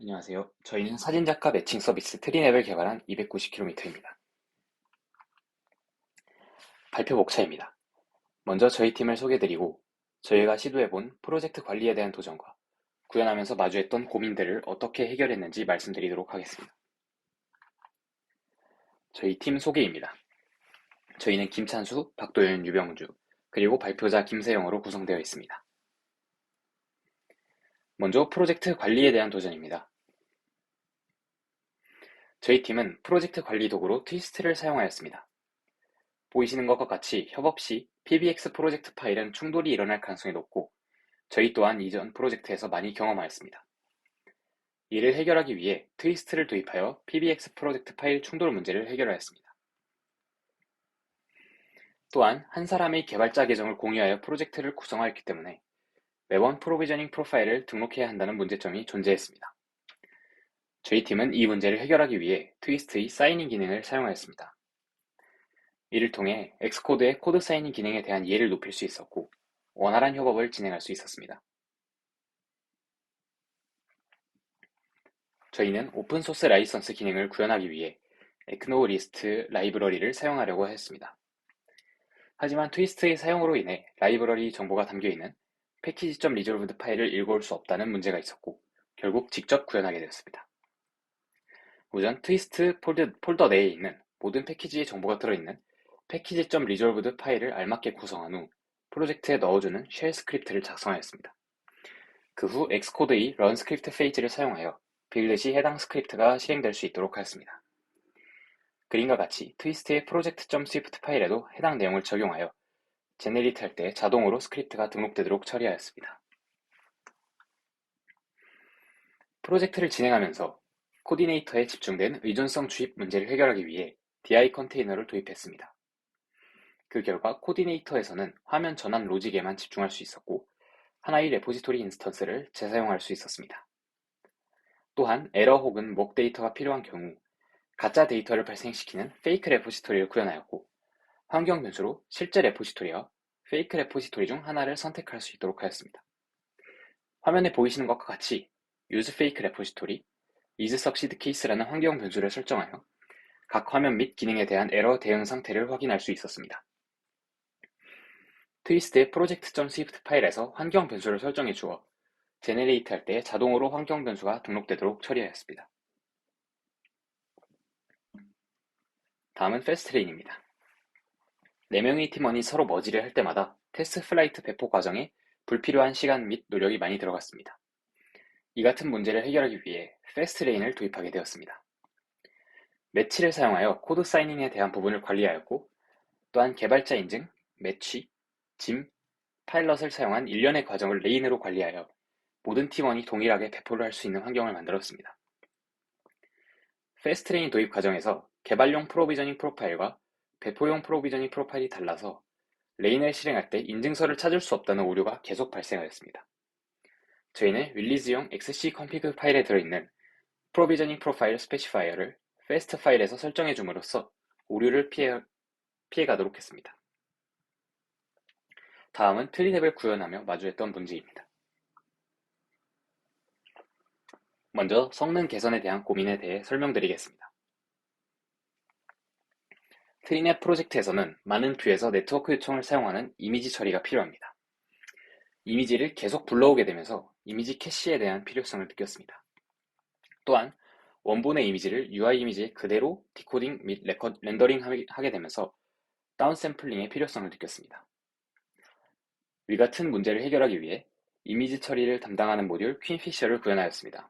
안녕하세요. 저희는 사진작가 매칭 서비스 트리냅을 개발한 290km입니다. 발표 목차입니다. 먼저 저희 팀을 소개드리고 저희가 시도해본 프로젝트 관리에 대한 도전과 구현하면서 마주했던 고민들을 어떻게 해결했는지 말씀드리도록 하겠습니다. 저희 팀 소개입니다. 저희는 김찬수, 박도윤, 유병주, 그리고 발표자 김세영으로 구성되어 있습니다. 먼저 프로젝트 관리에 대한 도전입니다. 저희 팀은 프로젝트 관리 도구로 트위스트를 사용하였습니다. 보이시는 것과 같이 협업 시 PBX 프로젝트 파일은 충돌이 일어날 가능성이 높고 저희 또한 이전 프로젝트에서 많이 경험하였습니다. 이를 해결하기 위해 트위스트를 도입하여 PBX 프로젝트 파일 충돌 문제를 해결하였습니다. 또한 한 사람의 개발자 계정을 공유하여 프로젝트를 구성하였기 때문에 매번 프로비저닝 프로파일을 등록해야 한다는 문제점이 존재했습니다. 저희 팀은 이 문제를 해결하기 위해 트위스트의 사이닝 기능을 사용하였습니다. 이를 통해 엑스코드의 코드 사이닝 기능에 대한 이해를 높일 수 있었고 원활한 협업을 진행할 수 있었습니다. 저희는 오픈소스 라이선스 기능을 구현하기 위해 액노리스트 라이브러리를 사용하려고 했습니다. 하지만 트위스트의 사용으로 인해 라이브러리 정보가 담겨있는 패키지.resolved 파일을 읽어올 수 없다는 문제가 있었고 결국 직접 구현하게 되었습니다. 우선 트위스트 폴더 내에 있는 모든 패키지의 정보가 들어있는 패키지.resolved 파일을 알맞게 구성한 후 프로젝트에 넣어주는 쉘 스크립트를 작성하였습니다. 그 후 엑스코드의 run 스크립트 페이지를 사용하여 빌드 시 해당 스크립트가 실행될 수 있도록 하였습니다. 그림과 같이 트위스트의 project.swift 파일에도 해당 내용을 적용하여 제네리트 할 때 자동으로 스크립트가 등록되도록 처리하였습니다. 프로젝트를 진행하면서 코디네이터에 집중된 의존성 주입 문제를 해결하기 위해 DI 컨테이너를 도입했습니다. 그 결과 코디네이터에서는 화면 전환 로직에만 집중할 수 있었고 하나의 레포지토리 인스턴스를 재사용할 수 있었습니다. 또한 에러 혹은 목 데이터가 필요한 경우 가짜 데이터를 발생시키는 페이크 레포지토리를 구현하였고 환경 변수로 실제 레포지토리와 페이크 레포지토리 중 하나를 선택할 수 있도록 하였습니다. 화면에 보이시는 것과 같이 use fake repository, is succeed case라는 환경 변수를 설정하여 각 화면 및 기능에 대한 에러 대응 상태를 확인할 수 있었습니다. 트위스트의 project.swift 파일에서 환경 변수를 설정해 주어 제네레이트 할 때 자동으로 환경 변수가 등록되도록 처리하였습니다. 다음은 패스트레인입니다. 4명의 팀원이 서로 머지를 할 때마다 테스트 플라이트 배포 과정에 불필요한 시간 및 노력이 많이 들어갔습니다. 이 같은 문제를 해결하기 위해 패스트레인을 도입하게 되었습니다. 매치를 사용하여 코드 사이닝에 대한 부분을 관리하였고 또한 개발자 인증, 매치, 짐, 파일럿을 사용한 일련의 과정을 레인으로 관리하여 모든 팀원이 동일하게 배포를 할 수 있는 환경을 만들었습니다. 패스트레인 도입 과정에서 개발용 프로비저닝 프로파일과 배포용 프로비저닝 프로파일이 달라서 레인을 실행할 때 인증서를 찾을 수 없다는 오류가 계속 발생하였습니다. 저희는 릴리즈용 XC config 파일에 들어있는 프로비저닝 프로파일 스페시파이어를 패스트 파일에서 설정해 줌으로써 오류를 피해가도록 했습니다. 다음은 트리냅을 구현하며 마주했던 문제입니다. 먼저 성능 개선에 대한 고민에 대해 설명드리겠습니다. 트리냅 프로젝트에서는 많은 뷰에서 네트워크 요청을 사용하는 이미지 처리가 필요합니다. 이미지를 계속 불러오게 되면서 이미지 캐시에 대한 필요성을 느꼈습니다. 또한 원본의 이미지를 UI 이미지에 그대로 디코딩 및 렌더링 하게 되면서 다운샘플링의 필요성을 느꼈습니다. 위 같은 문제를 해결하기 위해 이미지 처리를 담당하는 모듈 퀸피셔를 구현하였습니다.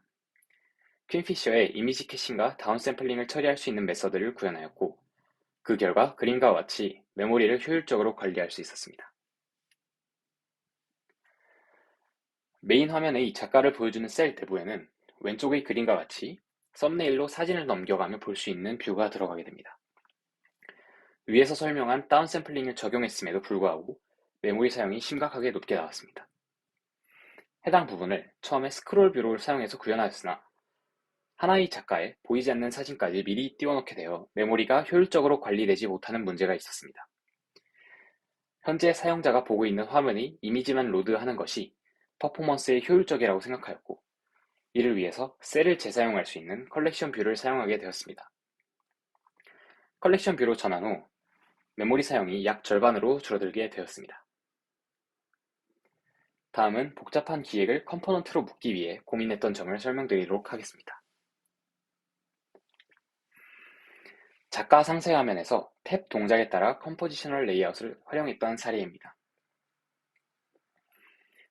퀸피셔의 이미지 캐싱과 다운샘플링을 처리할 수 있는 메서드를 구현하였고 그 결과 그림과 같이 메모리를 효율적으로 관리할 수 있었습니다. 메인 화면의 작가를 보여주는 셀 내부에는 왼쪽의 그림과 같이 썸네일로 사진을 넘겨가며 볼 수 있는 뷰가 들어가게 됩니다. 위에서 설명한 다운샘플링을 적용했음에도 불구하고 메모리 사용이 심각하게 높게 나왔습니다. 해당 부분을 처음에 스크롤 뷰를 사용해서 구현하였으나 하나의 작가에 보이지 않는 사진까지 미리 띄워놓게 되어 메모리가 효율적으로 관리되지 못하는 문제가 있었습니다. 현재 사용자가 보고 있는 화면의 이미지만 로드하는 것이 퍼포먼스에 효율적이라고 생각하였고 이를 위해서 셀을 재사용할 수 있는 컬렉션 뷰를 사용하게 되었습니다. 컬렉션 뷰로 전환 후 메모리 사용이 약 절반으로 줄어들게 되었습니다. 다음은 복잡한 기획을 컴포넌트로 묶기 위해 고민했던 점을 설명드리도록 하겠습니다. 작가 상세 화면에서 탭 동작에 따라 컴포지셔널 레이아웃을 활용했던 사례입니다.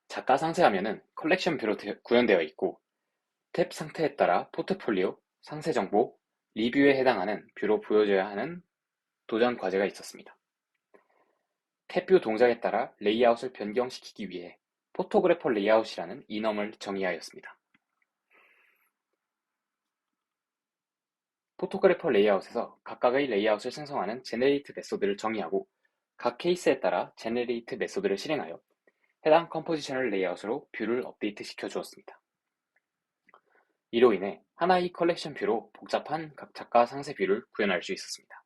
작가 상세 화면은 컬렉션 뷰로 구현되어 있고 탭 상태에 따라 포트폴리오, 상세 정보, 리뷰에 해당하는 뷰로 보여져야 하는 도전 과제가 있었습니다. 탭 뷰 동작에 따라 레이아웃을 변경시키기 위해 포토그래퍼 레이아웃이라는 이넘을 정의하였습니다. 포토그래퍼 레이아웃에서 각각의 레이아웃을 생성하는 제네레이트 메소드를 정의하고 각 케이스에 따라 제네레이트 메소드를 실행하여 해당 컴포지셔널 레이아웃으로 뷰를 업데이트 시켜 주었습니다. 이로 인해 하나의 컬렉션 뷰로 복잡한 각 작가 상세 뷰를 구현할 수 있었습니다.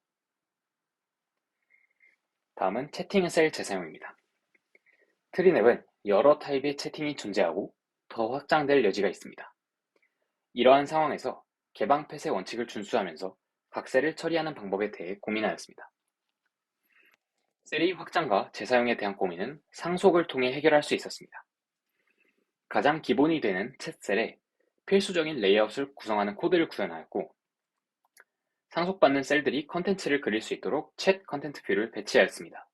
다음은 채팅 셀 재사용입니다. 트리냅은 여러 타입의 채팅이 존재하고 더 확장될 여지가 있습니다. 이러한 상황에서 개방 펫의 원칙을 준수하면서 각 셀을 처리하는 방법에 대해 고민하였습니다. 셀의 확장과 재사용에 대한 고민은 상속을 통해 해결할 수 있었습니다. 가장 기본이 되는 챗 셀에 필수적인 레이아웃을 구성하는 코드를 구현하였고 상속받는 셀들이 컨텐츠를 그릴 수 있도록 챗 컨텐트 뷰를 배치하였습니다.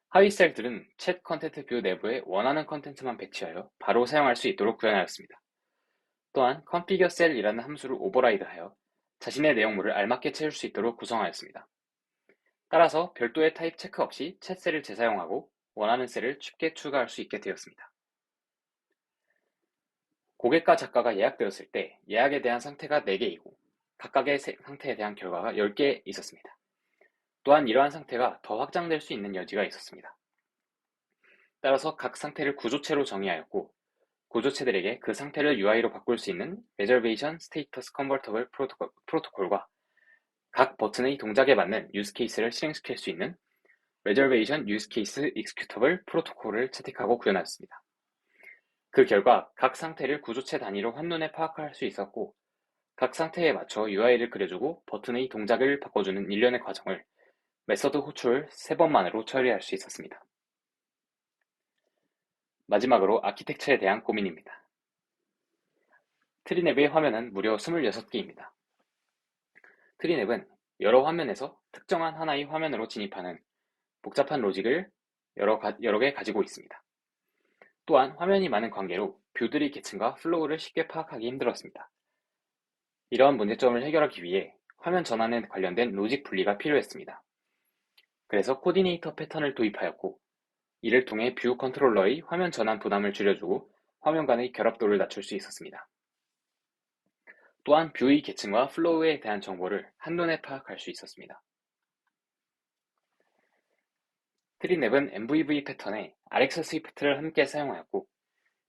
하위 셀들은 챗 컨텐트 뷰 내부에 원하는 컨텐츠만 배치하여 바로 사용할 수 있도록 구현하였습니다. 또한 configure cell이라는 함수를 오버라이드하여 자신의 내용물을 알맞게 채울 수 있도록 구성하였습니다. 따라서 별도의 타입 체크 없이 챗 셀을 재사용하고 원하는 셀을 쉽게 추가할 수 있게 되었습니다. 고객과 작가가 예약되었을 때 예약에 대한 상태가 4개이고 각각의 상태에 대한 결과가 10개 있었습니다. 또한 이러한 상태가 더 확장될 수 있는 여지가 있었습니다. 따라서 각 상태를 구조체로 정의하였고 구조체들에게 그 상태를 UI로 바꿀 수 있는 Reservation Status Convertible 프로토콜과 각 버튼의 동작에 맞는 유즈 케이스를 실행시킬 수 있는 Reservation Use Case Executable 프로토콜을 채택하고 구현하였습니다. 그 결과 각 상태를 구조체 단위로 한눈에 파악할 수 있었고 각 상태에 맞춰 UI를 그려주고 버튼의 동작을 바꿔주는 일련의 과정을 메서드 호출 3번만으로 처리할 수 있었습니다. 마지막으로 아키텍처에 대한 고민입니다. 트리냅의 화면은 무려 26개입니다. 트리냅은 여러 화면에서 특정한 하나의 화면으로 진입하는 복잡한 로직을 여러 개 가지고 있습니다. 또한 화면이 많은 관계로 뷰들의 계층과 플로우를 쉽게 파악하기 힘들었습니다. 이러한 문제점을 해결하기 위해 화면 전환에 관련된 로직 분리가 필요했습니다. 그래서 코디네이터 패턴을 도입하였고 이를 통해 뷰 컨트롤러의 화면 전환 부담을 줄여주고 화면 간의 결합도를 낮출 수 있었습니다. 또한 뷰의 계층과 플로우에 대한 정보를 한눈에 파악할 수 있었습니다. 트리냅은 MVV 패턴에 RX 스위프트를 함께 사용하였고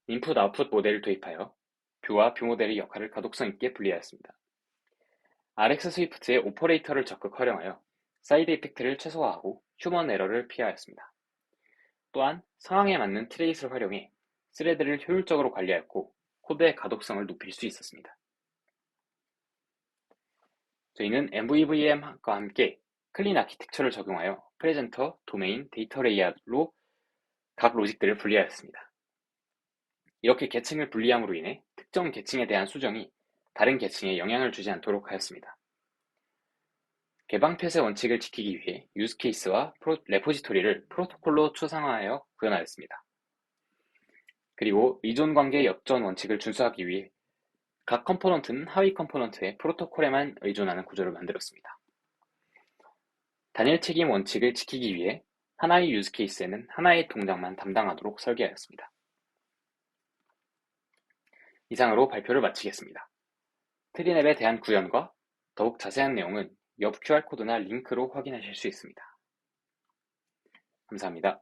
인풋 아웃풋 모델을 도입하여 뷰와 뷰 모델의 역할을 가독성 있게 분리하였습니다. RX 스위프트의 오퍼레이터를 적극 활용하여 사이드 이펙트를 최소화하고 휴먼 에러를 피하였습니다. 또한 상황에 맞는 트레이스를 활용해 스레드를 효율적으로 관리하였고 코드의 가독성을 높일 수 있었습니다. 저희는 MVVM과 함께 클린 아키텍처를 적용하여 프레젠터, 도메인, 데이터 레이아웃로 각 로직들을 분리하였습니다. 이렇게 계층을 분리함으로 인해 특정 계층에 대한 수정이 다른 계층에 영향을 주지 않도록 하였습니다. 개방 펫의 원칙을 지키기 위해 유즈 케이스와 레포지토리를 프로토콜로 추상화하여 구현하였습니다. 그리고 의존 관계 역전 원칙을 준수하기 위해 각 컴포넌트는 하위 컴포넌트의 프로토콜에만 의존하는 구조를 만들었습니다. 단일 책임 원칙을 지키기 위해 하나의 유즈 케이스에는 하나의 동작만 담당하도록 설계하였습니다. 이상으로 발표를 마치겠습니다. 트리냅에 대한 구현과 더욱 자세한 내용은 옆 QR코드나 링크로 확인하실 수 있습니다. 감사합니다.